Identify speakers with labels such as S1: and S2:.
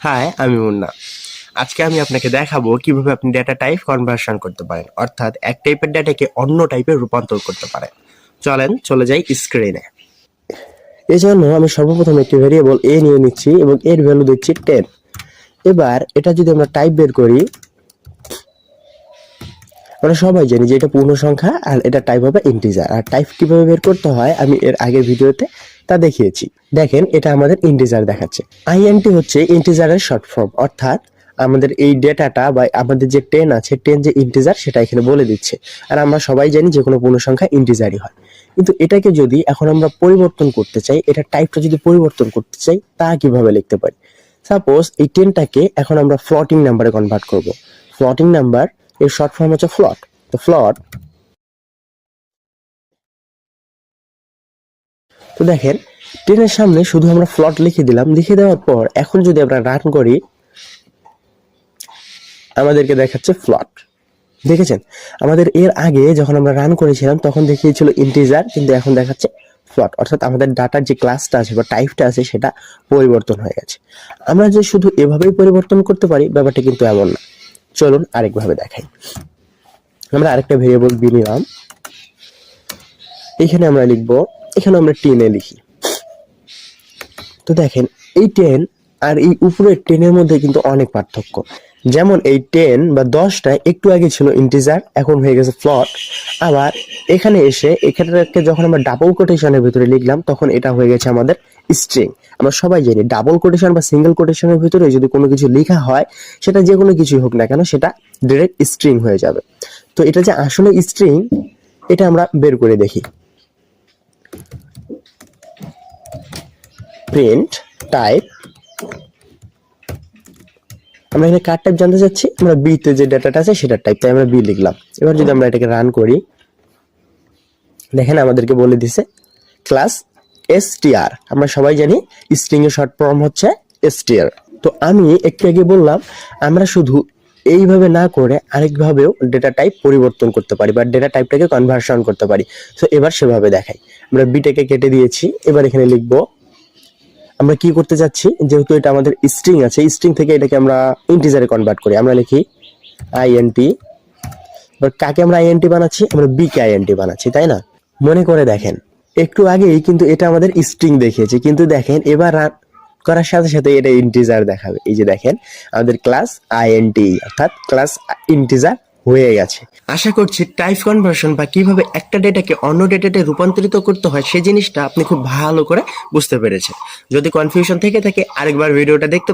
S1: High, আমি মুন্না। আজকে আমি আপনাকে দেখাবো কিভাবে আপনি ডেটা টাইপ কনভার্সন করতে পারেন, অর্থাৎ এক টাইপের ডেটাকে অন্য টাইপে রূপান্তর করতে পারেন। চলেন চলে যাই স্ক্রিনে। এই জন্য আমি সর্বপ্রথম একটি ভেরিয়েবল এ নিয়ে নিচ্ছি এবং এর ভ্যালু দিচ্ছি 10। এবার এটা যদি আমরা টাইপ বের করি, আমরা সবাই জানি যে এটা পূর্ণ সংখ্যা আর এটা টাইপ হবে ইন্টিজার। আর টাইপ কিভাবে বের করতে হয় আমি এর আগের ভিডিওতে তা দেখিয়েছি। দেখেন, এটা আমাদের ইন্টিজার দেখাচ্ছে। আইএনটি হচ্ছে ইন্টিজারের শর্ট ফর্ম, অর্থাৎ আমাদের এই ডেটাটা বা আমাদের যে 10 আছে, 10 যে ইন্টিজার সেটা এখানে বলে দিচ্ছে। আর আমরা সবাই জানি যে কোনো পূর্ণ সংখ্যা ইন্টিজারই হয়। কিন্তু এটাকে যদি এখন আমরা পরিবর্তন করতে চাই, এটা টাইপটা যদি পরিবর্তন করতে চাই, তা কিভাবে লিখতে পারি? সাপোজ এই 10টাকে এখন আমরা ফ্লোটিং নাম্বারে কনভার্ট করব। ফ্লোটিং নাম্বার এর শর্ট ফর্ম হচ্ছে ফ্লট। তো ফ্লট, তো দেখেন 10 এর সামনে শুধু আমরা ফ্লট লিখে দিলাম। লিখে দেওয়ার পর এখন যদি আমরা রান করি, আমাদেরকে দেখাচ্ছে ফ্লট। দেখেছেন, আমাদের এর আগে যখন আমরা রান করেছিলাম তখন দেখিয়েছিল ইন্টিজার, কিন্তু এখন দেখাচ্ছে ফ্লট, অর্থাৎ আমাদের ডাটার যে ক্লাসটা আছে বা টাইপটা আছে সেটা পরিবর্তন হয়ে গেছে। আমরা যে শুধু এভাবেই পরিবর্তন করতে পারি, ব্যাপারটা কিন্তু এমন না। চলুন আরেকভাবে দেখাই। আমরা আরেকটা ভেরিয়েবল বি নিলাম। এখানে আমরা লিখবো, এখানে আমরা 10 লিখি। তো দেখেন, এই 10 আর এই উপরের 10 এর মধ্যে কিন্তু অনেক পার্থক্য। যেমন এই 10 বা 10টা একটু আগে ছিল ইন্টিজার, এখন হয়ে গেছে ফ্লট। আবার এখানে এসে এখানটাকে যখন আমরা ডাবল কোটেশনের ভিতরে লিখলাম, তখন এটা হয়ে গেছে আমাদের স্ট্রিং। আমরা সবাই জানি ডাবল কোটেশন বা সিঙ্গেল কোটেশনের ভিতরে যদি কোনো কিছু লেখা হয়, সেটা যে কোনো কিছুই হোক না কেন, সেটা ডাইরেক্ট স্ট্রিং হয়ে যাবে। তো এটা যে আসলে স্ট্রিং, এটা আমরা বের করে দেখি। প্রিন্ট টাইপ, আমরা এখানে কার টাইপ জানতে চাচ্ছি, আমরা বি তে যে ডাটাটা আছে সেটার টাইপ, তাই আমরা বি লিখলাম। এবার যদি আমরা এটাকে রান করি, দেখেন আমাদেরকে বলে দিছে ক্লাস str। আমরা সবাই জানি স্ট্রিং এর শর্ট ফর্ম হচ্ছে str। তো আমি একটু আগে বললাম আমরা শুধু এইভাবে না করে আরেকভাবেও ডেটা টাইপ পরিবর্তন করতে পারি বা ডেটা টাইপটাকে কনভার্সন করতে পারি। তো এবার সেভাবে দেখাই। আমরা বিটাকে কেটে দিয়েছি, এবার এখানে লিখবো আমরা কি করতে যাচ্ছি, যেহেতু এটা আমাদের স্ট্রিং আছে, স্ট্রিং থেকে এটাকে আমরা ইন্টিজারে কনভার্ট করি। আমরা লিখি আইএনটি। এবার কাকে আমরা আইএনটি বানাচ্ছি, আমরা বি কে আইএনটি বানাচ্ছি, তাই না? মনে করে দেখেন, একটু আগেই কিন্তু এটা আমাদের স্ট্রিং দেখিয়েছে, কিন্তু দেখেন এবার রান করার সাথে সাথে এটা ইন্টিজার দেখাবে। এই যে দেখেন, আমাদের ক্লাস আইএনটি অর্থাৎ ক্লাস ইন্টিজার হয়ে গেছে। আশা করছি টাইপ কনভার্সন বা কিভাবে একটা ডেটাকে অন্য ডেটাতে রূপান্তরিত করতে হয় সেই জিনিসটা আপনি খুব ভালো করে বুঝতে পেরেছেন। যদি কনফিউশন থেকে থাকে আরেকবার ভিডিওটা দেখতে